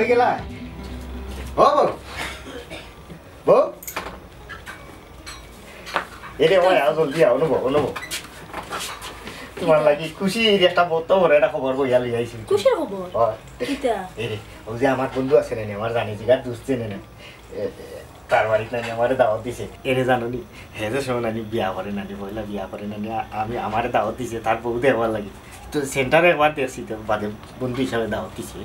হয়ে গেলা ও বউ এরে ওই আও জলদি আও নবো তোমার লাগি খুশি একটা বড় বড় একটা খবর বইয়া লই আইছি খুশির খবর কিটা এরে ও যে আমার বন্ধু আছে না আমার জানি জিগার দোস্ত না তার বাড়িতে নানি আমারে দাওয়াত দিছে এরে জানোনি হে যে শোন নানি বিয়া করে নানি পয়লা বিয়া করে নানি আমি আমারে দাওয়াত দিছে তার বউ দেওয়ার লাগি তো সেন্টারে একবার দেখছি তো বাদে বন্ধু হিসাবে দাওয়াত দিছে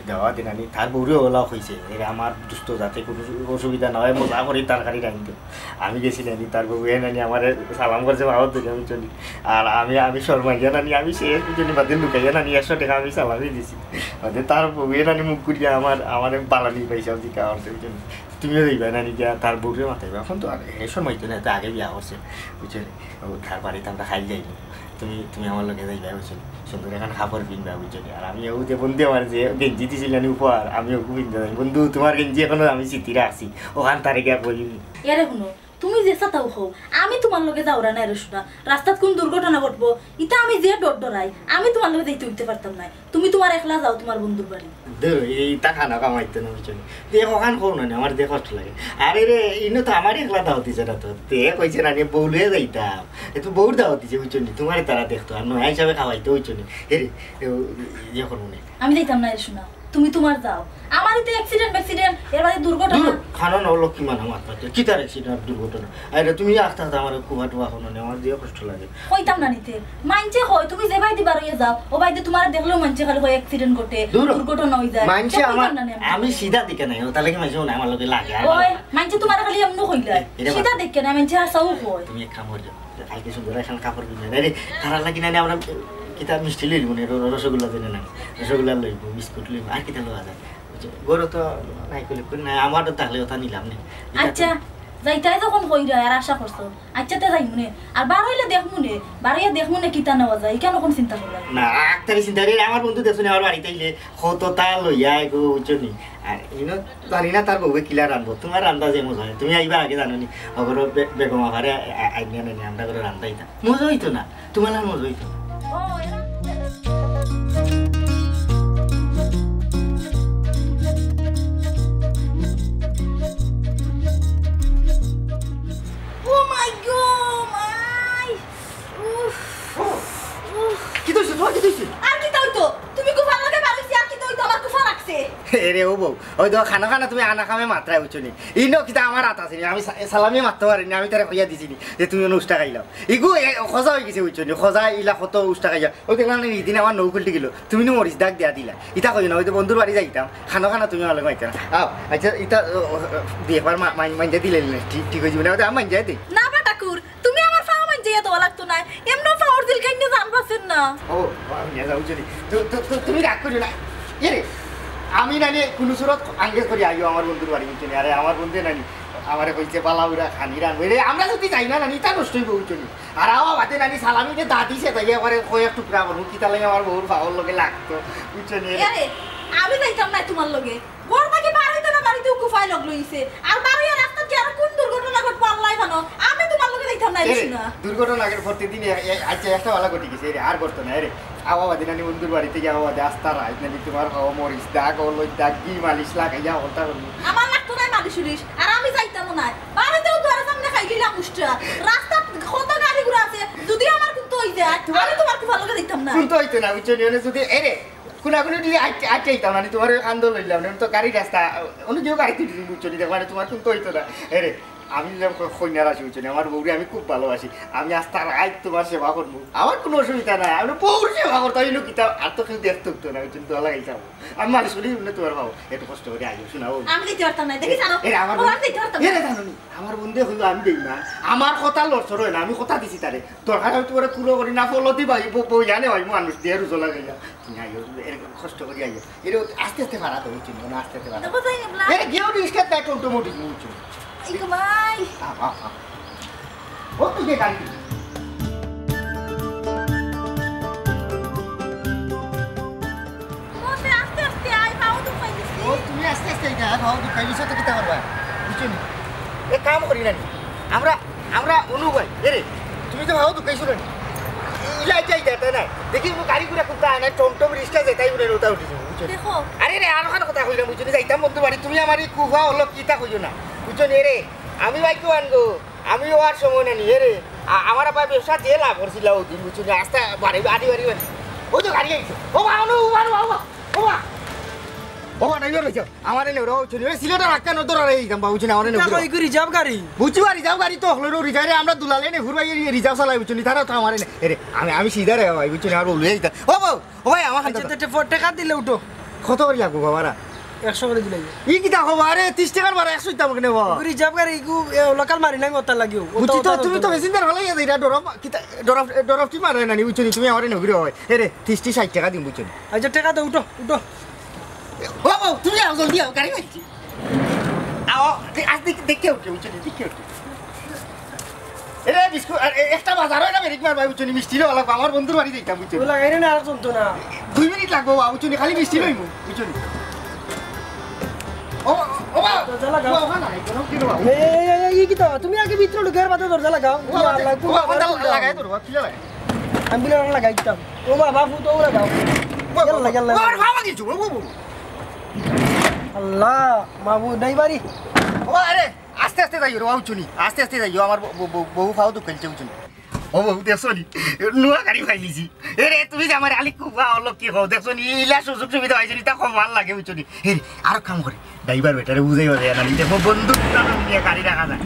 দেওয়া দিন নানি তার বউরে ওলাও হয়েছে এরে আমার দুস্থ যাতে কোনো অসুবিধা না হয় মজা করে তরকারি রাখি দেব আমি গেছি নানি তার বউ এ নানি আমার সালাম করছে বাবার দিকে আমি চলি আর আমি শর্মাইয়া নানি আমি সে জন্য বাদে লুকাইয়া নানি 100 টাকা আমি সালামই দিছি বাদে তার বউ এ নানি মুখ করিয়া আমার বালানি পয়সা দিকা আমার জন্য তুমিও দেখবে নানি গিয়া তার বউরে মাথায় এখন তো আর এ সময় তো না তো আগে বিয়া করছে বুঝছেন ও তার বাড়িতে আমরা খাই যাইব তুমি আমার লগে যাইবা বুঝছেন সুন্দর এখন কাপড় কিনবা বুঝছেন আর আমি ও যে বন্ধু আমার যে গেঞ্জি দিছিলেন উপহার আমি ওকে কিনতে যাই বন্ধু তোমার গেঞ্জি এখনো আমি চিঠিরা আছি ওখান তারে গিয়া বলিনি এরে শুনো তুমি যে সাতাও হও আমি তোমার লগে যাওরা নাই রে শোনা রাস্তাত কোন দুর্ঘটনা ঘটবো এটা আমি যে ডরাই আমি তোমার লগে যাইতে উঠতে পারতাম না তুমি তোমার একলা যাও তোমার বন্ধুর বাড়ি এই টাকা না কামাইতে না বুঝছেন দেখ ওখান কো না আমার দেখ কষ্ট লাগে আরে রে ইনো তো আমার একলা দাও দিছে না তো তে কইছে না নি বউলে যাইতাম এত বউর দাও দিছে বুঝছেন তোমার তারা দেখতো আর নয় হিসাবে খাওয়াইতে বুঝছেন এরে ইয়ে করবো না আমি যাইতাম না রে শোনা তুমি তোমার যাও আমারই তো অ্যাক্সিডেন্ট এর বাদে দুর্ঘটনা খানো না হলো কি মানে আমার পাতে কি তার অ্যাক্সিডেন্ট দুর্ঘটনা আরে তুমি আসতে আমার কুবা টুবা হনো না আমার দিয়ে কষ্ট লাগে কইতাম না নিতে মানছে হয় তুমি যে ভাই দিবার হইয়া যাও ও ভাই তোমার দেখলেও মানছে খালি হয় অ্যাক্সিডেন্ট ঘটে দুর্ঘটনা হই যায় মানছে আমার আমি সিধা দিকে নাই তাহলে কি মানছে না আমার লগে লাগে ওই মানছে তোমার খালি এমন হইলা সিধা দেখে না মানছে আসাও হয় তুমি এক কাম করো কালকে সুন্দর এখন কাপড় কিনে রে তারা লাগি না আমরা কিতা মিষ্টি লইব না রসগোল্লা দেনে না রসগোল্লা লইব বিস্কুট লইব আর কিতা লওয়া যায় গরো তো নাই কইলে কোন না আমারও তাহলে ওটা নিলাম না আচ্ছা যাইতাই যখন কইরা আর আশা করছো আচ্ছা তে যাই মনে আর বার হইলে দেখমুনে বাড়িয়া দেখমুনে কিতা নেওয়া যায় কেন কোন চিন্তা করলা না আক্তারি চিন্তা রে আমার বন্ধু দেখছনি আমার বাড়িতে আইলে কত তা লইয়া গো বুঝছনি আর ইনো জানি না তার বউকে কিলা রানবো তোমার রান্দা যে মজা হয় তুমি আইবা আগে জানোনি অগর বেগম আহারে আইনিয়া নেই আমরা করে রান্দাইতা মজা হইতো না তোমার আর মজা হইতো রে ও বউ ওই তো খানা তুমি আনা খামে মাত্রায় বুঝছনি ইনো কিতা আমার হাত আছে আমি সালামি মারতে পারিনি আমি তারে কইয়া দিছিনি যে তুমি উষ্টা খাইলাম ইগু খজা হয়ে গেছে বুঝছনি খজা ইলা কত উষ্টা খাইয়া ওই দেখলাম ইদিন আমার নৌ খুলতে গেল তুমি নো মরিচ দাগ দিয়া দিলা ইটা কই না ওই তো বন্ধুর বাড়ি যাইতাম খানা তুমি আমার মাইতে না আও আচ্ছা ইটা বিয়েবার মাইন্দা দিলে ঠিক হয়ে যাবে না আমি মাইন্দা দিই না বা ঠাকুর তুমি আমার ফাও মাইন্দা তো লাগতো না এমন ফাওর দিল কাইনে জানবাছেন না ও আমি যাও চলি তুমি রাগ করি না এরে আমি নানি কোনো সুরত আঙ্গেজ করি আইও আমার বন্ধুর বাড়ি চলি আরে আমার বন্ধু নানি আমারে কইছে বালাউরা খানি রানবো রে আমরা যদি যাই না নানি তা নষ্ট হইব চলি আর আমার বাদে নানি সালামি যে দাদিছে তাই একবারে কয়েক টুকরা করবো কি তাহলে আমার বউর ভাগর লগে লাগতো বুঝছনি আরে আমি যাইতাম না তোমার লগে ঘর থেকে বার হইতে না বাড়িতে কুফাই লগ লইছে আর বাড়িয়া রাস্তা কি আর কোন দুর্ঘটনা ঘটবো আল্লাহ জানো আমি তোমার লগে যাইতাম না না দুর্ঘটনা আগের প্রতিদিন আচ্ছা একটা ভালো ঘটে গেছে রে আর করতো না রে আওয়া বাদে নানি বন্ধুর বাড়িতে গিয়ে আওয়া বাদে আস্তা রাত নানি তোমার খাওয়া মরিচ দাগ ওই দাগ কি মালিশ লাগাইয়া ওটা করবো আমার লাগতো না মালিশ উলিশ আর আমি যাইতাম না বাড়িতেও তো আর সামনে খাই গেলাম উষ্টা রাস্তা কত গাড়ি ঘোড়া আছে যদি আমার কিন্তু হই যায় আমি তোমার খুব ভালো করে দিতাম না কিন্তু হইতো না বুঝছনি যদি এরে কোনাগুলো যদি আইতাম মানে তোমার আন্দোলন লইলাম তো গাড়ি রাস্তা অন্য কেউ গাড়ি তুলি বুঝছনি দেখ মানে তোমার কিন্তু হইতো না এরে আমি কন্যার আসি বুঝছি আমার বউরে আমি খুব ভালোবাসি আমি আজ তার আজ তোমার সেবা করবো আমার কোনো অসুবিধা নাই আমি বউর সেবা করতে হয় কিতাব আর তো কেউ দেখতে হতো না বুঝছেন তো লাগাই যাবো আমি মানুষ বলি তোমার ভাবো একটু কষ্ট করে আইও শোনাবো আমার বন্ধু হইব আমি দেই না আমার কথা লড়ছর হয় না আমি কথা দিছি তারে দরকার হয় তোমার কুলো করি না ফলতি ভাই বই জানে ভাই মানুষ দিয়ে রুজো লাগাইয়া তুমি আইও কষ্ট করে আইও এর আস্তে আস্তে ভাড়া তো হচ্ছে না আস্তে আস্তে ভাড়া গিয়েও রিস্কার দেয় টোটোমোটিভ বুঝছো Ikaw may! Huwag ito kayo galing. Aste-aste ay, paudok kayo gusto. Oh, তুমি আস্তে আস্তে এটা পাউদুক খাই দিছো তো কিতা করবা বুঝছো নি এ কাম করি না আমরা অনুভব এরে তুমি তো পাউদুক খাইছো না ইলাই যাই যেতে না দেখি গাড়ি ঘুরে খুব না টমটম রিস্কা যেতাই উড়ে উঠা উঠিছো বুঝছো দেখো আরে রে আর ওখানে কথা কইলাম বুঝছো যাইতাম বন্ধু বাড়ি তুমি আমার এই কুফা হলো কিতা কইছো না বুঝছো রে আমি বাইক আনগো আমি ওর সময় নেই রে আমার আবার ব্যবসা যে লাভ করছিল ওই দিন বুঝছো রাস্তা বাড়ি বাড়ি বাড়ি বাড়ি ওই তো গাড়ি আইছে ও বাবা ও বাবা ড্রাইভার হইছো আমার এনে রো চলি সিলেটা রাখা নতো রে এইদাম বাবুজি না আমার এনে কই কই রিজার্ভ গাড়ি বুঝছি রিজার্ভ গাড়ি তো হলো রিজার্ভ আমরা দুলালে নে ঘুরবাই রিজার্ভ চালাই বুঝছো নি তারা তো আমার এনে রে আমি সিধা রে ভাই বুঝছো না আর বললে এইটা ও ভাই আমার হাতে আচ্ছা 4 টাকা দিলে উঠো কত করে লাগবো বাবারা 100 করে দিলে ই কিটা হবো আরে 30 টাকার বারে 100 টাকা কেন বাবা রিজার্ভ গাড়ি গু লোকাল মারি নাই মত লাগিও বুঝছি তো তুমি তো মেসেঞ্জার হলাই আছে এটা ডরফ কিটা ডরফ কি মারে না নি বুঝছো নি তুমি আমার এনে ঘুরে হয় রে 30 60 টাকা দিম বুঝছো আচ্ছা টাকা দাও উঠো উঠো বাবা তুমি যাও জলদি আও গাড়ি বাইছি আও আজ দেখতে উঠে বুঝছো নি দেখতে উঠে এরে বিস্কুট একটা বাজার হয় না মেরিক মার ভাই বুঝছো নি মিষ্টি লাগবে আমার বন্ধুর বাড়ি যাইতাম বুঝছো ওলা গাড়ি না আর চলতো না 2 মিনিট লাগবে বাবু বুঝছো নি খালি মিষ্টি লইমু বুঝছো নি ও বাবা দরজা লাগাও। ও না কোনো কি বাবা এই কি তো তুমি আগে ভিতরে ঢুকে বাদ দরজা লাগাও ও লাগাই তোর বাবা কি লাগাই আমি বিলে লাগাইতাম ও বাবা ফুটো লাগাও গেল আর বাবা কিছু ও আল্লাহ মাবু নাই বাড়ি ও আরে আস্তে আস্তে যাইও রে বাবু চুনি আস্তে আস্তে যাইও আমার বহু খাও তো খেলছে চুনি ও বাবু দেখছো নি নুয়া গাড়ি ফাইলিছি এরে তুমি যে আমার আলি খুব ভালো কি হও দেখছো নি ইলা সুযোগ সুবিধা হয়েছে নি তা খুব ভালো লাগে বুঝছো নি আর কাম করে ড্রাইভার বেটারে বুঝাই হবে না নি দেখো বন্ধু নিয়ে গাড়ি রাখা যায়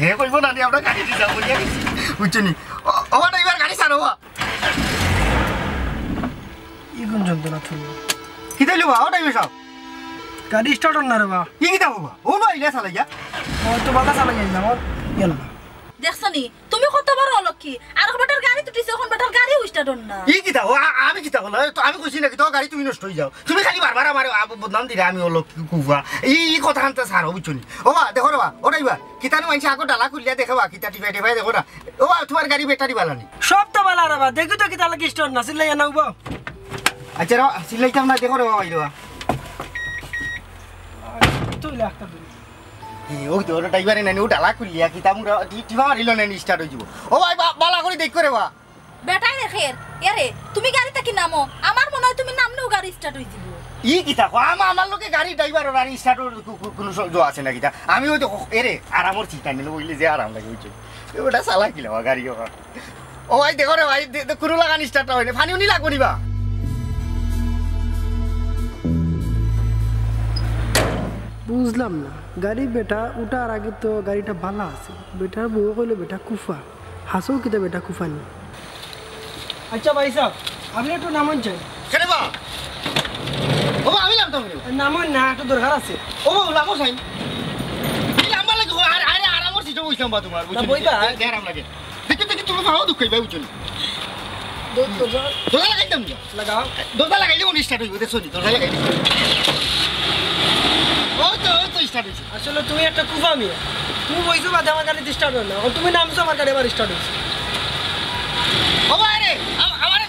হে কইব না নি আমরা গাড়ি দিয়ে যাবো বলিয়া গেছি বুঝছো নি ও ড্রাইভার গাড়ি ছাড়ো ই কোন যন্ত্রণা তুমি কি দিলো বা ও ড্রাইভার সাহেব গাড়ি স্টার্ট না রে বা কি কিতা বাবা ও না ইলা চালাইয়া ও তো বাতা চালা যাই না গেল দেখছো নি তুমি কত বড় অলক্ষী আর বেটার গাড়ি তুটিছে এখন বেটার গাড়ি উস্টাডন না ই কিতা ও আমি কিতা হলো তো আমি কইছি নাকি তো গাড়ি তুমি নষ্ট হয়ে যাও তুমি খালি বারবার আমার বদনাম দিলে আমি হলো কুফা এই কথা আনতে সার বুঝছো নি ও বা দেখো রে বা ও ড্রাইভার কিতানো মানছি আগো ডালা খুলিয়া দেখবা কিতা টিপাই টিপাই দেখো না ও বা তোমার গাড়ি ব্যাটারি বালানি সব তো বালা রে বা দেখো তো কি তালা কি স্টার্ট না সিলাই না উবা আচ্ছা রে সিলাইতাম না দেখো রে বাবা ইরবা তুই লাগতা তুই ও তো ড্রাইভারে নানি ও ডালা খুলিয়া কিতা মুরা টিপা মারিল নানি স্টার্ট হই যাব ও ভাই বালা করে দেখ করে বা বেটাই রেখের এরে তুমি গাড়িতে কি নামো আমার মনে হয় তুমি নামলেও গাড়ি স্টার্ট হয়ে যাব ই কিতা আমার লোকে গাড়ি ড্রাইভার গাড়ি স্টার্ট কোনো জো আছে না কিতা আমি ওই তো এরে আরামর চিন্তা নিল বললি যে আরাম লাগে বুঝছো ওটা চালা কিলা গাড়ি ও ভাই দেখো রে ভাই কোনো লাগানি স্টার্ট হয় না ফানিও নি লাগবো নিবা বুঝলাম না গাড়ি বেটা উঠার আগে তো গাড়িটা ভালো আছে বেটার বউ কইলো বেটা কুফা হাসো কিতা বেটা কুফা নি আচ্ছা ভাই সাহেব আপনি একটু নামন চাই কেন বা ও আমি নাম তো নামন না একটু দরকার আছে ও লামো সাইন লাম্বা লাগে আরে আরে আরামর চিটো বইছাম বা তোমার বুঝছো বইবা আরাম লাগে দেখি দেখি তুমি ভাও দুঃখ পাই বুঝছো দোলা লাগাইতাম না লাগাও দোলা লাগাইলে উনি স্টার্ট হইব দেখছো নি দোলা লাগাইলে ও তো স্টার্ট হইছে আসলে তুমি একটা কুফা মিয়া তুমি বইছো বাদে আমার গাড়ি স্টার্ট হয় না এখন তুমি নামছো আমার গাড়ি আবার স্টার্ট হইছে ও আরে আমারে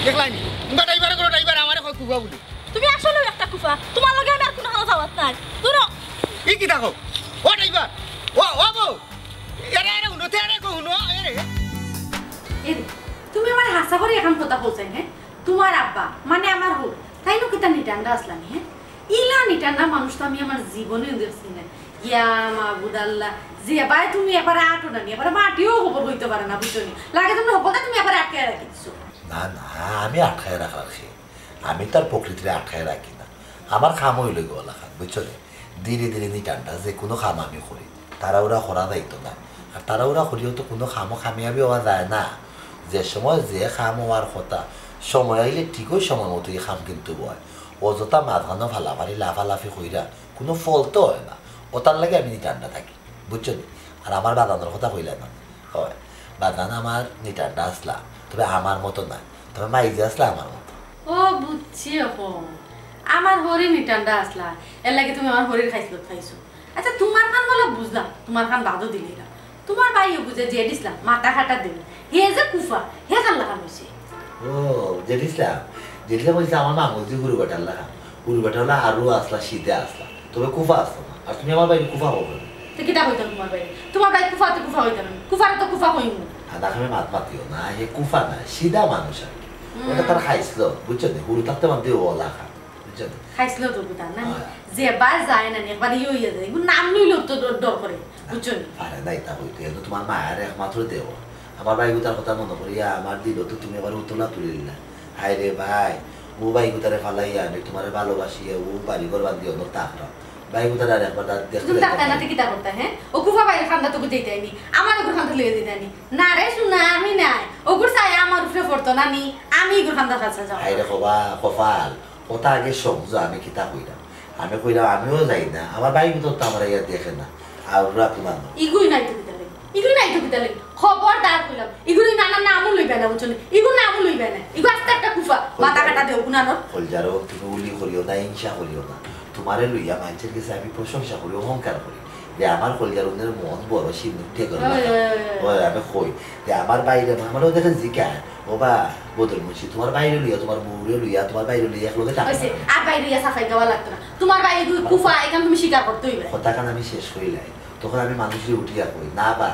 দেখলাই নি তুমি ড্রাইভার করো ড্রাইভার আমারে কই কুবা বলি তুমি আসলে একটা কুফা তোমার লগে আমি আর কোনো হানা যাওয়াত নাই শুনো ই কি দেখো ও ড্রাইভার ও বউ আরে আরে উনোতে আরে কো উনো আরে এরে তুমি আমার হাসা করে এখন কথা বলছেন হ্যাঁ তোমার আব্বা মানে আমার হুর তাই নো কিতা নিটান্ডা আসলাম হ্যাঁ ইলা নিটান্ডা মানুষ তো আমি আমার জীবনে দেখছি না ইয়া মাহবুদাল্লাহ যে ভাই তুমি এবারে আটো না এবারে মাটিও খবর হইতে পারে না বুঝছনি লাগে তুমি হবদা তুমি এবারে আটকে রাখিছো না না আমি আটকায় রাখছি আমি তার প্রকৃতিরে আটকায় রাখি না আমার খাম হইল গলা খান বুঝছো ধীরে ধীরে নিটানটা যে কোনো খাম আমি করি তারা ওরা করা দায়িত্ব না আর তারা ওরা করিও তো কোনো খামও খামিয়াবি হওয়া যায় না যে সময় যে খাম হওয়ার কথা সময় আইলে ঠিকই সময় মতো এই খাম কিন্তু বয় অযথা মাঝখানো ফালাফালি লাফালাফি কইরা কোনো ফল তো হয় না ও তার লাগে আমি নিটানটা থাকি বুঝছো আর আমার বাদানোর কথা কইলে না হয় বাদান আমার নিটানটা আসলা তবে আমার মতো না তবে মাইজে আসলে আমার মতো ও বুঝছি এখন আমার হরি নিটান্ডা আসলা এর লাগে তুমি আমার হরির খাইছো আচ্ছা তোমার খান বলে বুঝলাম তোমার খান বাদও দিলি না তোমার ভাইও বুঝে যে দিছিলাম মাথা খাটা দিল হে যে কুফা হে খান লাগা হয়েছে ও জেঠিসলাম বলছে আমার মা বলছি গুরু বেটার লাগা গুরু বেটা হলে আরও আসলা শীতে আসলা তবে কুফা আসতো না আর তুমি আমার বাড়ি কুফা হবো তো কিটা হইতো তোমার ভাই কুফা তো কুফা হইতো না কুফারে তো কুফা হইমু আর আমি মাত মাতিও না এ কুফা না সিধা মানুষ আর কি ওটা তার খাইছিল বুঝছো নি গুরু থাকতে মানতে ও লাগা বুঝছো খাইছিল তো বুঝা না যেবার যায় না একবার ইয়ে হয়ে যায় এগুলো নাম নিলেও তো ডর করে বুঝছো নি আরে নাই তা হইতে এত তোমার মায়ের একমাত্র দেও আমার ভাই গুতার কথা মনে করিয়া আমার দিল তো তুমি আবার উতলা তুলে দিলা হায় রে ভাই ও ভাই গুতারে ফালাইয়া আমি তোমার ভালোবাসিয়া ও বাড়ি ঘর বাদ দিও না তাকরা ভাই গুতার আর একবার দেখতে তুমি ডাক্তার নাতে কিতা করতে হ্যাঁ ও কুফা বাইরে খান্দা তো দিতে আইনি আমার ওগুর খান্দা লিয়ে দিতে আইনি না রে শুনা আমি নাই ওগুর চাই আমার উপরে পড়তো না নি আমি এগুর খান্দা খাচ্ছা যাও হায় রে কপাল ওটা আগে সমঝ আমি কিতা কইলাম আমি কইলাম আমিও যাই না আমার ভাই গুতো তো আমার ইয়া দেখে না আর ওরা তোমার ইগুই নাই তো কিতা লাগে ইগুই নাই তো কিতা লাগে খবরদার কইলাম ইগুই নানা নামও লইবে না বুঝছো ইগু নামও লইবে না ইগু আস্তে একটা কুফা মাথা কাটা দেও গুনানোর হলজারও তুমি উলি করিও না হিংসা করিও না তোমারে লইয়া মানুষের কাছে আমি প্রশংসা করি অহংকার করি যে আমার হলজার ওদের মন বড় সিদ্ধে করে আমি কই যে আমার বাইরে আমারও দেখে জিজ্ঞাসা ও বা বদল মুছি তোমার বাইরে লইয়া তোমার বউরে লইয়া তোমার বাইরে লইয়া একলগে টাকা আর বাইরে ইয়া সাফাই দেওয়া লাগতো না তোমার বাইরে কুফা এখান তুমি স্বীকার করতে হইবে কথাখান আমি শেষ করিলাই তখন আমি মানুষের উঠিয়া কই না বা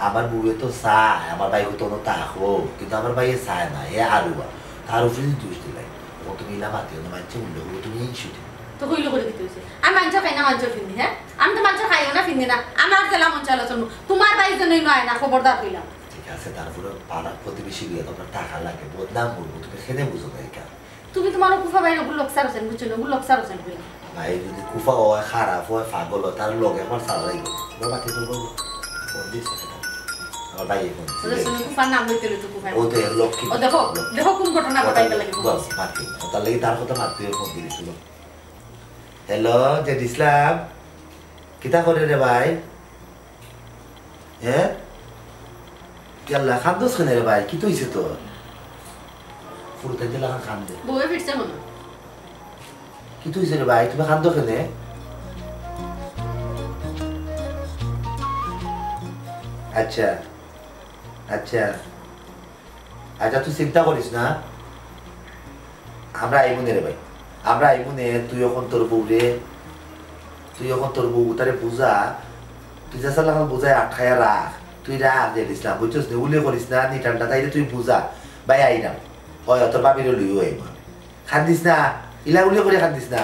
আমার বউয়ে তো চায় আমার বাইরে তো তাকো কিন্তু আমার বাইরে চায় না এ আরুবা তার উপরে দোষ দিলাই ও তুমি না মাতিও না মানছে উল্লো তুমি ইনসুটি তো কইলো করে দিতে হইছে আমি মাংস খাই না মাংস ফিন্দি হ্যাঁ আমি তো মাংস খাইও না ফিন্দি না আমার জেলা মন চালো চলবো তোমার বাইরে জন্যই নয় না খবরদার কইলাম ঠিক আছে তারপরে পাড়ার প্রতিবেশী গিয়ে তোমার টাকা লাগে বদনাম করবো তুমি খেতে বুঝো না এটা তুমি তোমার কুফা বাইরে ওগুলো লোকসার হোসেন বুঝছো না ওগুলো লোকসার হোসেন কইলাম ভাই যদি কুফা হয় খারাপ হয় পাগল হয় তার লগে আমার সারা লাগবে বাকি তো বলবো ফোন দিচ্ছে আমার ভাই ফোন ওদের সঙ্গে কুফার নাম লইতে লইতে কুফা ও তো লক্ষ্মী ও দেখো দেখো কোন ঘটনা ঘটাইতে লাগে বস মাতি তার লাগি তার কথা মাতি ফোন দিয়েছিল হ্যালো জেড ইসলাম কিতা করে রে ভাই হ্যাঁ কেলা খাদ্য খানে রে ভাই কি তো হইছে তোর ফুরতে দিলা খান দে বউয়ে ফিরছে মনে কি তো হইছে রে ভাই তুমি খাদ্য খানে আচ্ছা আচ্ছা আচ্ছা তুই চিন্তা করিস না আমরা আইবো রে ভাই আমরা আইবো নে তুই এখন তোর বউ তারে বুঝা তুই যা সালা বুঝায় আটকায়া রাখ তুই রাখ যে ইসলাম বুঝছিস না উল্লেখ করিস না নিটানটা তাইলে তুই বুঝা ভাই আইলাম হয় তোর বাবির লইও আইব খান্দিস না ইলা উল্লেখ করে খান্দিস না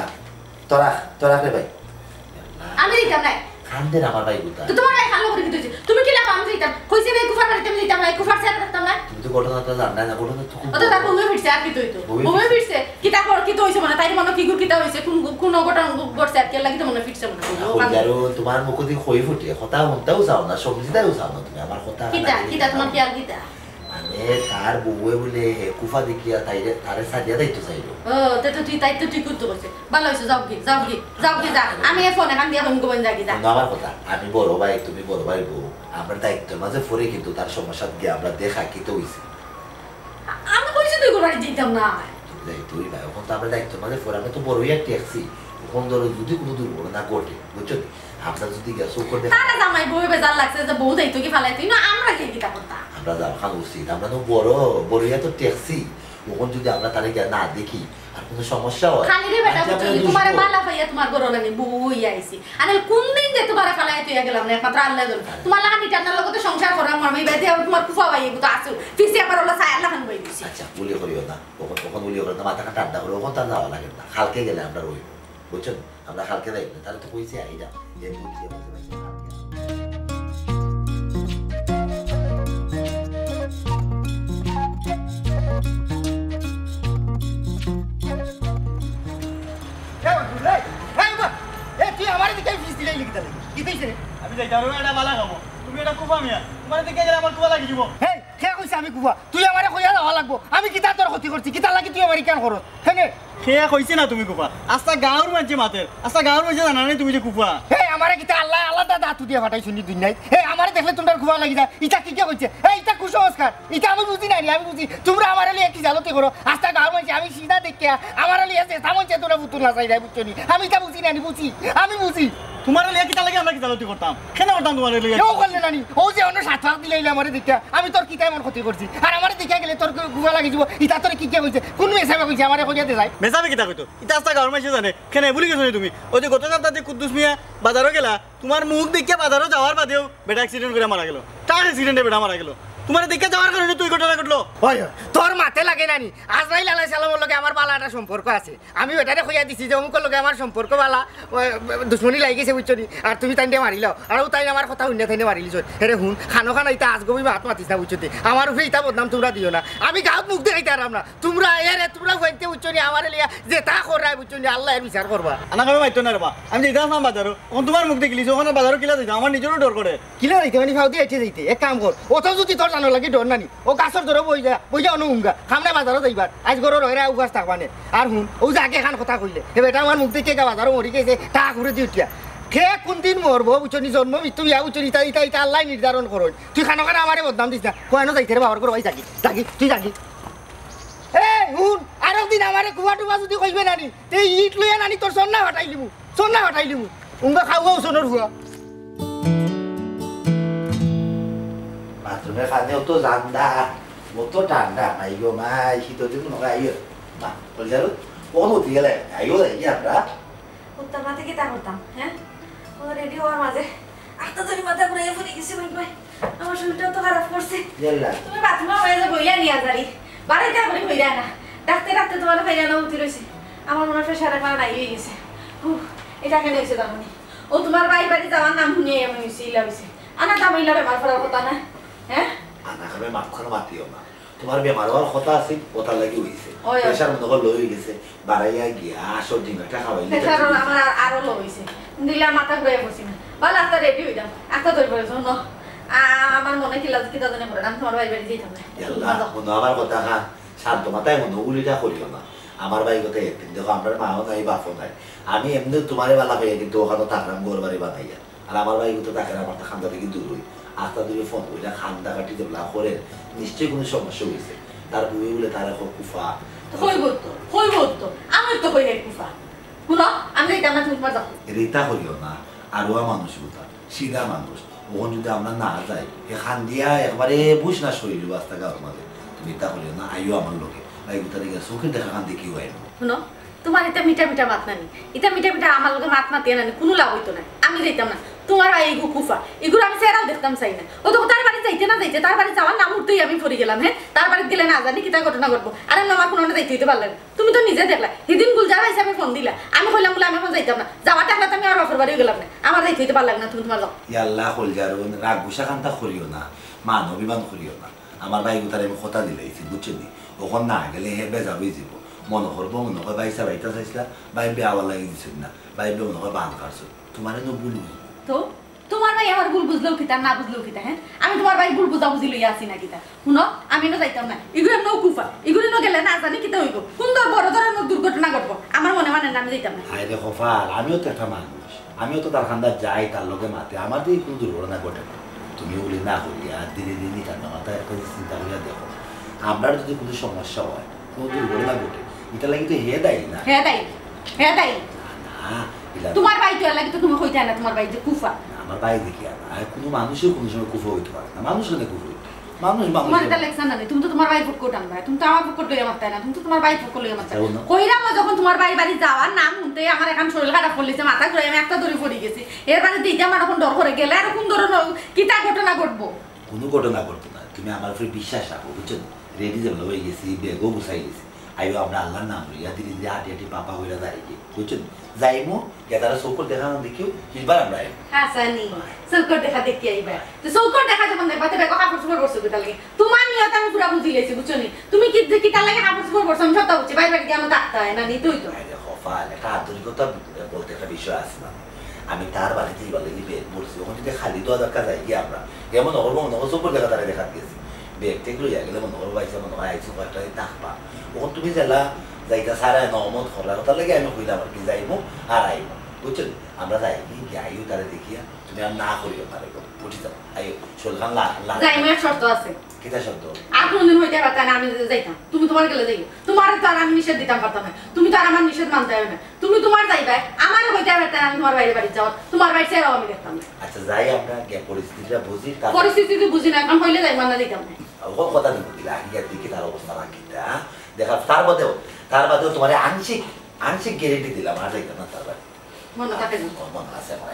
তোরা রে ভাই আমি দিতাম না খান্দে না আমার ভাই বুঝা তো তোমার খালো করে দিতে হইছে তুমি কি লাভ আমি দিতাম কইছে না কুফার বাড়িতে আমি দিতাম না কুফার ছেড়ে দিতাম না তুমি তো ঘটনাটা জানা না ঘটনা তো ও তো তার বউয়ে ফিরছে আর কি তো বউয়ে ফিরছে কিতা কর কি তো হইছে মনে তাই মনে কি কিতা হইছে কোন ঘটনা ঘটছে আর কি লাগি তো মনে ফিরছে মনে আর তোমার মুখ দিয়ে খই ফুটে কথা শুনতেও চাও না সবজিটাও চাও না তুমি আমার কথা কিতা তোমার কি আর কিতা মানে তার বউয়ে বলে কুফা দেখিয়া তারে সাজিয়া দায়িত্ব চাইলো ও তে তো তুই তাই তো তুই করতে বলছে ভালো হইছে যাও কি যা আমি এই ফোনে কান দিয়া ফোন গোবন যাগি যা আমার কথা আমি বড় ভাই তুমি বড় ভাই বউ আমরা দায়িত্বের মাঝে পড়ে কিন্তু তার সমস্যা গিয়ে আমরা দেখা কি তো হইছে আমি কইছি তুই কোন বাড়ি দিতাম না তুই ভাই এখন তো আমরা দায়িত্বের মাঝে পড়ে আমি তো বড়ই একটা ট্যাক্সি এখন ধরো যদি কোনো দুর্ঘটনা ঘটে বুঝছো আমরা যদি গ্যাসও করে তারা জামাই বউয়ে বেজার লাগছে যে বউ দায়িত্ব কি ফালাই তুই না আমরা কি কিতা করতাম আমরা যাওয়া খান উচিত আমরা তো বড়ইয়া তো ট্যাক্সি তখন যদি আমরা তারে না দেখি আর কোনো সমস্যা হয় খালি রে বেটা বুঝলি তোমারে মালা পাইয়া তোমার গরলানি বউই আইছি আরে কোন দিন যে তোমারে ফালাই তুই গেলাম না একমাত্র আল্লাহ জানে তোমার লাগা নিটার লগতে সংসার করা মারমি বাইতে আর তোমার ফুফা ভাই এগুতো আসু ফিসি আবার ওলা ছায় আল্লাহ খান বই দিছি আচ্ছা বলি করিও না কখন বলি করিও না মাথা ঠান্ডা করে ওখান তার যাওয়া লাগে না খালকে গেলে আমরা রইব বুঝছেন আমরা খালকে যাই না তাহলে তো কইছি আইডা যে বুঝিয়ে বুঝে আমি যাইতাম এটা বালা খাবো তুমি এটা কুফা মিয়া তোমার দিকে গেলে আমার কুফা লাগি যাব হে কে কইছে আমি কুফা তুই আমারে কইয়া যাওয়া লাগবো আমি কিতা তোর ক্ষতি করছি কিতা লাগি তুই আমারে কেন করছ হেনে খেয়া কইছে না তুমি কুফা আস্তা গাঁৱৰ মাঝে মাতের আস্তা গাঁৱৰ মাঝে জানা নাই তুমি যে কুফা হে আমারে কিতা আল্লাহ আলাদা দাঁতু দিয়ে ফাটাই শুনি দুনিয়ায় হে আমারে দেখলে তোমার কুফা লাগি যায় ইটা কি কে কইছে হে ইটা কুসংস্কার ইটা আমি বুঝি না আমি বুঝি তোমরা আমারে লিয়ে কি জালতি করো আস্তা গাঁৱৰ মাঝে আমি সিধা দেখিয়া আমারে লিয়ে আছে সামনে তোরা বুতুল না চাই না বুঝছো নি আমি তা বুঝি না আমি বুঝি তোমার লিয়া কিতা লাগে আমরা কি জালতি করতাম কেন করতাম তোমার লিয়া কেউ করলে নানি ও যে অন্য সাত ভাগ দিলে আমারে দেখা আমি তোর কিতা এমন ক্ষতি করছি আর আমারে দেখা গেলে তোর কুফা লাগি যাব ইটা তোর কি কে কইছে কোন মেসাবে কইছে আমারে কইয়াতে যায় মেসাবে কিতা কইতো ইটা আস্তা গাঁৱৰ মাঝে জানে কেন বলি গেছো তুমি ওই যে গত সপ্তাহে কুদ্দুস মিয়া বাজারও গেলা তোমার মুখ দেখিয়া বাজারও যাওয়ার বাদেও বেটা অ্যাক্সিডেন্ট করে মারা গেল কার অ্যাক্সিডেন্টে বেটা মারা গেল তোমার দেখে যাওয়ার কারণে তুই ঘটনা ঘটলো হয় তোর মাথে লাগে নানি আজরাইল আলাইহিস সালামের লগে আমার বালা একটা সম্পর্ক আছে আমি ওটারে কইয়া দিছি যে অমুকের লগে আমার সম্পর্ক বালা দুশ্মনী লাগি গেছে বুঝছনি আর তুমি তাইনে মারিলাও আর তাই আমার কথা শুনে তাইনে মারিলিছ হেরে হুন খানো খানা ইতা আজগবি ভাত মাতিস না বুঝছতে আমার উপরে ইতা বদনাম তোমরা দিও না আমি গাঁত মুখ দেখাইতে আরাম না তোমরা এরে তোমরা হইতে বুঝছনি আমার লিয়া যে তা করাই বুঝছনি আল্লাহ এর বিচার করবা আনাকে আমি মাইতো না রে বা আমি যেতে আসলাম বাজারও ওখানে তোমার মুখ দেখিলিস ওখানে বাজারও কিলা দিতে আমার নিজেরও ডর করে কিলা যাইতে মানে ফাউ দিয়ে যাইতে এক কাম কর অত যদি তোর জানো লাগে ডর নানি ও গাছের ধরে বইজা অনুঙ্গা খামনে বাজারও যাইবার আজ গরর হইরা উগাছ থাকবানে আর হুন ও যে আগে খান কথা কইলে হে বেটা আমার মুখ দেখে বাজারও মরি গেছে তা ঘুরে দিয়ে উঠিয়া খে কোন দিন মরবো বুঝছনি জন্ম মৃত্যু ইয়া বুঝছনি ইতা ইতা ইতা আল্লাহ নির্ধারণ করুন তুই খানো খানা আমারে বদনাম দিস না কয়নো যাইতে রে বাবার করে ভাই থাকি থাকি তুই থাকি এই হুন আরো দিন আমারে কুয়া টুবা যদি কইবে নানি তে ইট লইয়া নানি তোর সন্না হটাই লিবু উঙ্গা খাওয়াও সোনর হুয়া বাথরুমের পানি অত জান্দা অত ঠান্ডা আইগো মা শীত দিন নগা আইও মা বলজারু কোন উঠি গেলে আইও যাই আমরা উত্তরপা থেকে তা করতাম হ্যাঁ ও রেডি হওয়ার মাঝে আটটা ধরে মাথা ঘুরে পড়ে গেছে ভাই আমার শরীরটাও তো খারাপ করছে তুমি বাথরুমে হয়ে যে বইয়া নিয়ে যারি বাড়িতে আপনি হইরা না ডাকতে তোমার ফেরা না উঠে রয়েছে আমার মনে হয় সারা মারা নাই হয়ে গেছে এটা কেন হয়েছে তার মানে ও তোমার বাড়ি যাওয়ার নাম শুনিয়ে এমন হয়েছে ইলা হয়েছে আনা দাম ইলা বেমার ফেরার কথা না হ্যাঁ আনা খাবে মাখন মাতিও না তোমার বেমার হওয়ার কথা আছে ওটা লাগি হইছে প্রেসার মনে করে লই গেছে বাড়াইয়া গিয়া আসো ডিমটা খাওয়াইলে প্রেসার আমার আরো লো হইছে দিলা মাথা ঘুরে পড়ছি না বল আস্তা রেডি হইলাম আস্তা ধরে পড়েছ ন আমার মনে কিতা জানে পড়ে আমি তোমার বাড়ি যেতাম না আল্লাহ মনে আমার কথা হা শান্ত মাথায় মনে উলিটা করিও না আমার বাড়ি কথা একদিন দেখো আমার মাও নাই বাপও নাই আমি এমনি তোমারে বেলা পাইয়া কিন্তু ওখানে থাকলাম গোর বাড়ি বানাইয়া আর আমার বাড়ি কিন্তু তাকে আমার খান্দা থেকে দূর হই আস্তা দূরে ফোন করিলা খান্দা কাটি দেবলা করে নিশ্চয়ই কোনো সমস্যা হয়েছে তার বুড়ি বলে তার এখন কুফা হইব তো আমি তো কই কুফা শুনো আমি এটা না তুমি যাও রিতা করিও না আরো মানুষ বুঝা সিধা মানুষ ওখান যদি আমরা না যাই এখান দিয়া একবারে বুঝ না শরীর রাস্তা গাওয়ার মাঝে তুমি তা করিও না আইও আমার লোকে ভাই কোথা থেকে চোখের দেখা খান দেখি হয় শুনো তোমার এটা মিঠা মাত নানি এটা মিঠা আমার লোকে মাত মাতিয়ে নানি কোনো লাভ হইতো না আমি যাইতাম না তোমার ভাই এগু কুফা এগুলো আমি সেরাও দেখতাম চাই না ও তো তার বাড়ি যাইতে তার বাড়ি যাওয়ার নাম উঠতেই আমি পড়ে গেলাম হ্যাঁ তার বাড়ি গেলে না জানি কিতা ঘটনা ঘটবো আর আমি আমার কোনো যাইতে হইতে পারলেন তুমি তো নিজে দেখলা সেদিন গুলজার ভাই আমি ফোন দিলা আমি কইলাম বলে আমি এখন যাইতাম না যাওয়ার টাকা আমি আর বাপের বাড়িও গেলাম না আমার যাইতে হইতে পারলাম না তুমি তোমার যাও ইয়াল্লাহ হলজারুন রাগ গুসা খান্তা করিও না মান অভিমান করিও না আমার ভাই তার আমি কথা দিলাইছি বুঝছেন ওখান না গেলে হে বেজাবই যাব মনে করবো মনে হয় বাইসা বাইতা চাইছিলা ভাই বেআবার লাগি দিচ্ছেন না ভাই মনে হয় বান কাটছো তোমার নো ভুল তো তোমার ভাই আমার ভুল বুঝলেও কিতা না বুঝলেও কিতা হ্যাঁ আমি তোমার ভাই ভুল বুঝা বুঝি লইয়া আসি না কিতা শুনো আমি না যাইতাম না এগুলো এমন কুফা এগুলো ন গেলে না জানি কিতা হইব সুন্দর বড় ধরনের দুর্ঘটনা ঘটবো আমার মনে মানে না আমি যাইতাম না হায় রে খফাল আমিও তো একটা মানুষ আমিও তো তার খান্দার যাই তার লোকে মাতে আমার দিয়ে কোনো দুর্ঘটনা ঘটে না তুমি বলি না করিয়া ধীরে ধীরে কান্না মাথায় একটা চিন্তা করিয়া দেখো আমরা যদি কোনো সমস্যা হয় কোনো দুর্ঘটনা ঘটে এটা লাগি তো হে দায়ী না হে দায়ী না তোমার ভাই তো লাগি তো তুমি কইতে না তোমার ভাই যে কুফা আমার ভাই দেখি না কোনো মানুষও কোনো সময় কুফা হইতে পারে না মানুষ হলে কুফা হইতে মানুষ তোমার এটা লেখছেন না তুমি তো তোমার ভাই ফুট কোটান ভাই তুমি তো আমার ফুট লইয়া মারতে না তুমি তো তোমার ভাই ফুট লইয়া মারতে কইরাম যখন তোমার ভাই বাড়ি যাওয়ার নাম শুনতে আমার এখন শরীর খারাপ করলিছে মাথা ঘুরে আমি একটা দড়ি পড়ে গেছি এর বাড়ি দিতে আমার এখন ডর করে গেলে আর কোন ধরনের কিতা ঘটনা ঘটবো কোনো ঘটনা ঘটবো না তুমি আমার উপরে বিশ্বাস রাখো বুঝছো রেডি যেমন হয়ে গেছি বেগও গুছাই গেছি আইও আমরা আল্লাহর নাম লইয়া ধীরে ধীরে হাঁটি হাঁটি পাপা হইয়া যাই বুঝছেন যাইমো তারা চৌকর দেখা দেখিও কিনবার আমরা হাসানি চৌকর দেখা দেখি আইবা তো চৌকর দেখা যখন দেখবা তবে কাপড় চোপড় পরছো কিতা লাগে তোমার নিয়ত আমি পুরা বুঝি লেছি বুঝছো নি তুমি কি কিতা লাগে কাপড় চোপড় পরছো আমি সব বুঝছি বাইরে গিয়ে আমার ডাকতে হয় না নিতই তো খফাল একটা আন্তরিকতা বলতে একটা বিষয় আছে না আমি তার বাড়িতে এবার লেগে বেদ বলছি ওখান যদি খালি তো দরকার যাই গিয়ে আমরা এমন নগর নগর চৌকর দেখা তারা দেখা গেছি বেগ টেক লইয়া গেলে মনে করবো বাইছে মনে হয় আইসি কয়েকটা থাকবা ওখান তুমি জেলা যাইতা সারা নহমত খরা কথা লাগে আমি কইলাম আর কি যাইমো আর আইমো বুঝছেন আমরা যাই কি আইও তারা দেখিয়া তুমি আর না করিও না রেখো বুঝি যাও আইও শোলখান যাইমো শর্ত আছে কিতা শব্দ আর কোনদিন হইতে পারতা না আমি যাইতাম তুমি তোমার গেলে যাইও তোমার তো আর আমি নিষেধ দিতাম পারতাম না তুমি তো আর আমার নিষেধ মানতে হবে না তুমি তোমার যাইবা আমার হইতে পারতা আমি তোমার বাইরে বাড়ি যাও তোমার বাড়ি ছেড়েও আমি দেখতাম না আচ্ছা যাই আমরা পরিস্থিতিটা বুঝি পরিস্থিতি বুঝি না এখন হইলে যাই মানা দিতাম না ওর কথা দিব দিলা আগিয়া দিকে তার অবস্থা রাখিতা দেখা তার বাদেও তোমার আংশিক গ্যারেন্টি দিলাম আর যাইতাম না তার বাড়ি মনে থাকে না মনে আছে আমার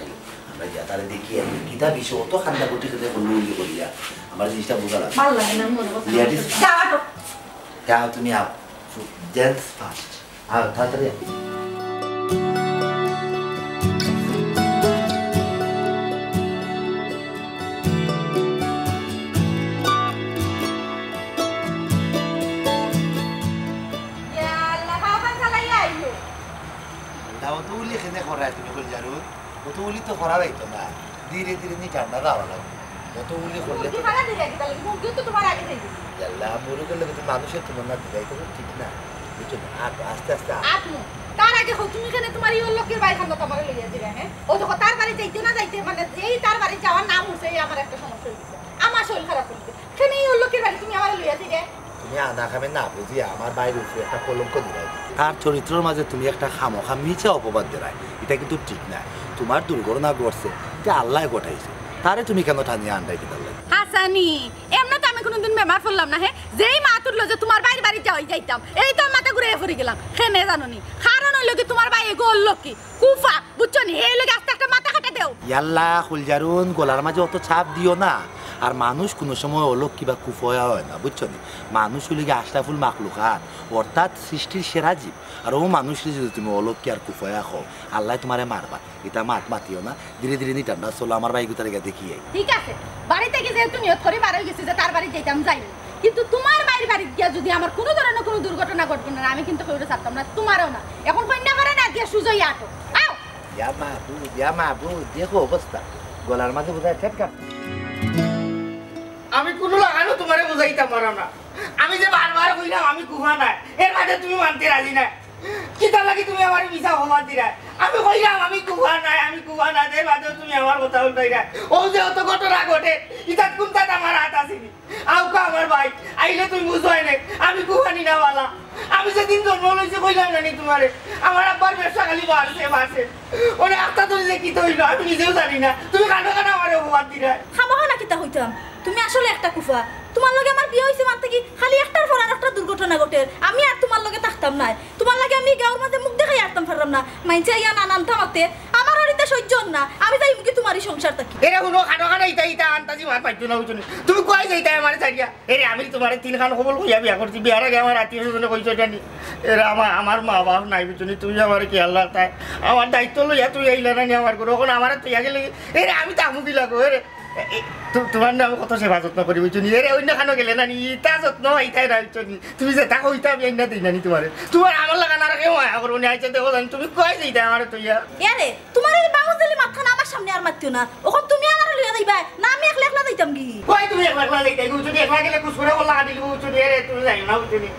আমরা গিয়া তারে দেখি কিতা বিষয় অত খান্ডা করতে খেতে করলো উলি করিয়া আমার জিনিসটা বোঝা লাগে ভালো লাগে না মনে কথা লেডিস যাওয়া তো যাও তুমি আও জেন্টস ফার্স্ট আও তাড়াতাড়ি উলি খেতে করায় তুমি বল জানো অত উলি তো করা যাইতো না ধীরে ধীরে নি ঠান্ডা খাওয়া লাগবে অত উলি করলে আল্লাহ মরে গেলে কিন্তু মানুষের তোমার না দিলাই তো ঠিক না বুঝছো না আস্তে আস্তে তার আগে তুমি কেন তোমার এই লোকের বাড়ি খান তোমার লইয়া দিলে হ্যাঁ ও তো তার বাড়ি যাইতে না যাইতে মানে এই তার বাড়ি যাওয়ার নাম হচ্ছে আমার একটা সমস্যা হইছে আমার শরীর খারাপ হইছে কেন এই লোকের বাড়ি তুমি আমার লইয়া দিলে তুমি আনা খাবে না বুঝি আমার বাইরে উপরে একটা কলঙ্ক দিলাই তার চরিত্রের মাঝে তুমি একটা খামোখা মিছে অপবাদ দিলাই এটা কিন্তু ঠিক না তোমার দুর্ঘটনা ঘটছে যে আল্লাহ ঘটাইছে তারে তুমি কেন টানিয়ে আনলাই কি তাহলে হাসানি এমনি তো আমি কোনোদিন বেমার পড়লাম না হ্যাঁ যেই মা তুললো যে তোমার বাড়ি বাড়ি যাইতাম এই তো মাথা ঘুরে পড়ে গেলাম খেনে জানো নি কারণ হইলো কি তোমার বাড়ি গোল লোকি কুফা বুঝছো নি এই লোক আস্তে একটা মাথা কাটা দেও ইয়াল্লা খুলজারুন গলার মাঝে অত চাপ দিও না আর মানুষ কোনো সময় অলক কিবা কুফয়া হয় না বুঝছো নি মানুষ হইলে গিয়ে আশরাফুল মাখলুকাত অর্থাৎ সৃষ্টির সেরা জীব আর ও মানুষের যদি তুমি অলক কি আর কুফয়া হও আল্লাহ তোমারে মারবা এটা মাতিও না ধীরে ধীরে নিটান্ডা চলো আমার বাইক তার দেখিয়ে ঠিক আছে বাড়ি থেকে যে তুমি ধরে বার হয়ে গেছে যে তার বাড়ি যাইতাম যাই কিন্তু তোমার বাইরে বাড়ি গিয়া যদি আমার কোনো ধরনের কোনো দুর্ঘটনা ঘটবে না আমি কিন্তু কেউ ছাড়তাম না তোমারও না এখন কন্যা করে না দিয়ে সুজই আটো আও ইয়া মাহবুব দেখো অবস্থা গলার মাঝে বোঝায় ঠেটকা আমি কোনো লাগানো তোমারে বুঝাইতাম পারো না আমি যে বারবার কইলাম আমি কুফা নাই এর মাঝে তুমি মানতে রাজি না কিতা লাগি তুমি আমার মিছা হওয়া দিরা আমি কইলাম আমি কুফা নাই এর মাঝে তুমি আমার কথা বলতাইরা ও যে অত ঘটনা ঘটে ইতাত কোনটাত আমার হাত আসেনি আউকা আমার ভাই আইলে তুমি বুঝোই না আমি কুফানি না বালা আমি যেদিন জন্ম লইছে কইলাম না তোমারে আমার আব্বার ব্যবসা খালি বাড়ছে ওরে আত্মা ধরে যে কি হইলো আমি নিজেও জানি না তুমি কানো কানো আমার অপবাদ দিরা খামাখা না কিতা হইতাম তুমি আসলে একটা কুফা তোমার লগে আমার বিয়ে হইছে মানতে কি খালি একটার পর আরেকটা দুর্ঘটনা ঘটে আমি আর তোমার লগে থাকতাম না তোমার লগে আমি গাঁর মাঝে মুখ দেখাই আসতাম পারলাম না মাইনছে ইয়া নানান থামাতে আমার হাড়িতে সহ্য না আমি তাই মুখে তোমারই সংসার থাকি এরা কোনো খানো খানো ইটা আনতাজি মার পাইতো না বুঝুনি তুমি কই যাইতা আমার ছাড়িয়া এরে আমি তোমারে তিন খান খবর কইয়া বিয়া করছি বিয়ার আগে আমার আত্মীয় স্বজনে কইছো জানি এরা আমার মা বাপ নাই বুঝুনি তুমি আমার কি আল্লাহ তাই আমার দায়িত্ব লইয়া তুই আইলা না আমার করে ওখানে আমার তুই গেলে এরে আমি তামু কি লাগো এরে তোমার নাম কত সেবা যত্ন করি বুঝুনি এরে অন্য খানো গেলে না ইটা যত্ন ইটাই না বুঝুনি তুমি যে তাকো ইটা আমি আইনা দিই নানি তোমার আমার লাগা না কেউ আয়া করো নি আইছে দেখো জানি তুমি কই যাইতা আমার তুইয়া এরে তোমার এই বাহুজলি মাথা না আমার সামনে আর মারতিও না ওখন তুমি আমার লইয়া যাইবা না আমি একলা একলা যাইতাম কি কই তুমি একলা যাইতাই বুঝুনি একলা গেলে কুসুরে বল লাগা দিলি বুঝুনি এরে তুমি যাই না বুঝুনি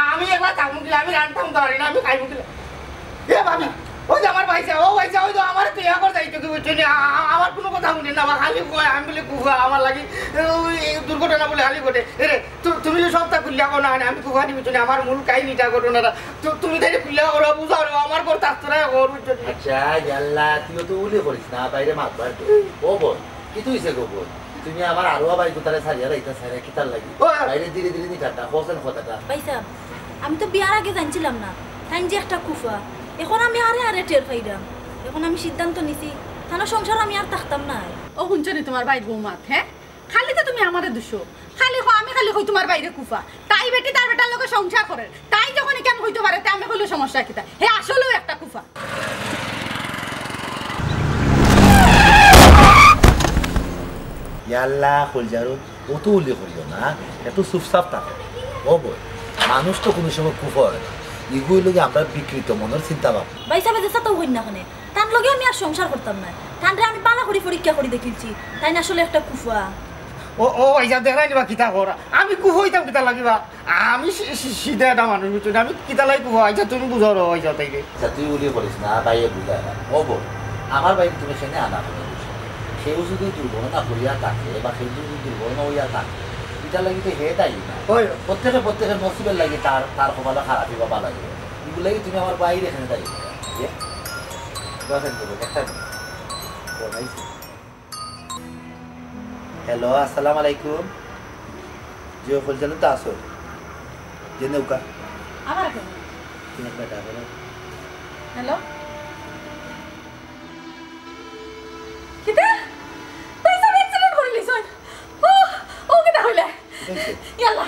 আমি একলা তামু কি আমি রান্তাম পারি না আমি খাইবো কি এ ভাবি ওই যে আমার ভাইসা ওই তো আমার তো ইয়া করে যাইতো কি বুঝুনি আমার কোনো কথা শুনি না বা খালি কয় আমি বলে কুফা আমার লাগি দুর্ঘটনা বলে খালি ঘটে এরে তুমি যে সবটা খুললা করো না আমি কুফা নি বুঝুনি আমার মূল কাহিনীটা ঘটনাটা তুমি তাই খুললা করো বুঝাও আমার ঘর তাস্তরা ঘর বুঝুনি আচ্ছা আল্লাহ তুই তো উলি করিস না বাইরে মাতবার ও বল কি তুই সে গো বল তুমি আমার আরো বাইক তারে ছাড়িয়া রাইতা ছাড়িয়া কিতার লাগি বাইরে ধীরে ধীরে নিটাটা হোসেন কথাটা ভাইসা আমি তো বিয়ার আগে জানছিলাম না তাই যে একটা কুফা এখন আমি আরে টের পাইলাম এখন আমি সিদ্ধান্ত নিছি তাহলে সংসার আমি আর থাকতাম না ও হুঞ্চনি তোমার বাইর বৌমাত হ্যাঁ খালি তো তুমি আমারে দুশো খালি আমি খালি হই তোমার বাইরে কুফা তাই বেটি তার বেটার লোকে সংসার করে তাই যখন কেন হইতে পারে তা আমি হইলো সমস্যা কিতা হে আসলেও একটা কুফা ইয়াল্লা খুলজারু অত উল্লেখ করিও না এত চুপচাপ থাকে ও বল মানুষ তো কোনো সময় কুফ হয় না এগুলো লগে আমরা বিকৃত মনের চিন্তা ভাবনা বাইসা বাজে সাতাও হই না ওখানে তার লগে আমি আর সংসার করতাম না তানরে আমি পালা করি পরীক্ষা করি দেখিছি তাই না আসলে একটা কুফা ও আইসা দেখাই নিবা কিতা করা আমি কুফ হইতাম কিতা লাগিবা আমি সিধা একটা মানুষ বুঝছি আমি কিতা লাগি কুফ আইসা তুমি বুঝো রো আইসা তাইলে তুই উল্লেখ করিস না বাইরে বুঝায় না ও বল আমার বাইরে তুমি সেখানে আনা করে সেও যদি দুর্ঘটনা করিয়া থাকে বা সেই যদি দুর্ঘটনা হইয়া থাকে এটা লাগি তো হে তাই না প্রত্যেকের নসিবের লাগি তার কপালে খারাপই বা ভালো লাগে এগুলাই তুমি আমার বাইরে এখানে তাই হ্যালো আসসালামু আলাইকুম জিও ফুলজালু তো আসো যে নৌকা আমার বেটা হ্যালো খাইছে ইয়াল্লা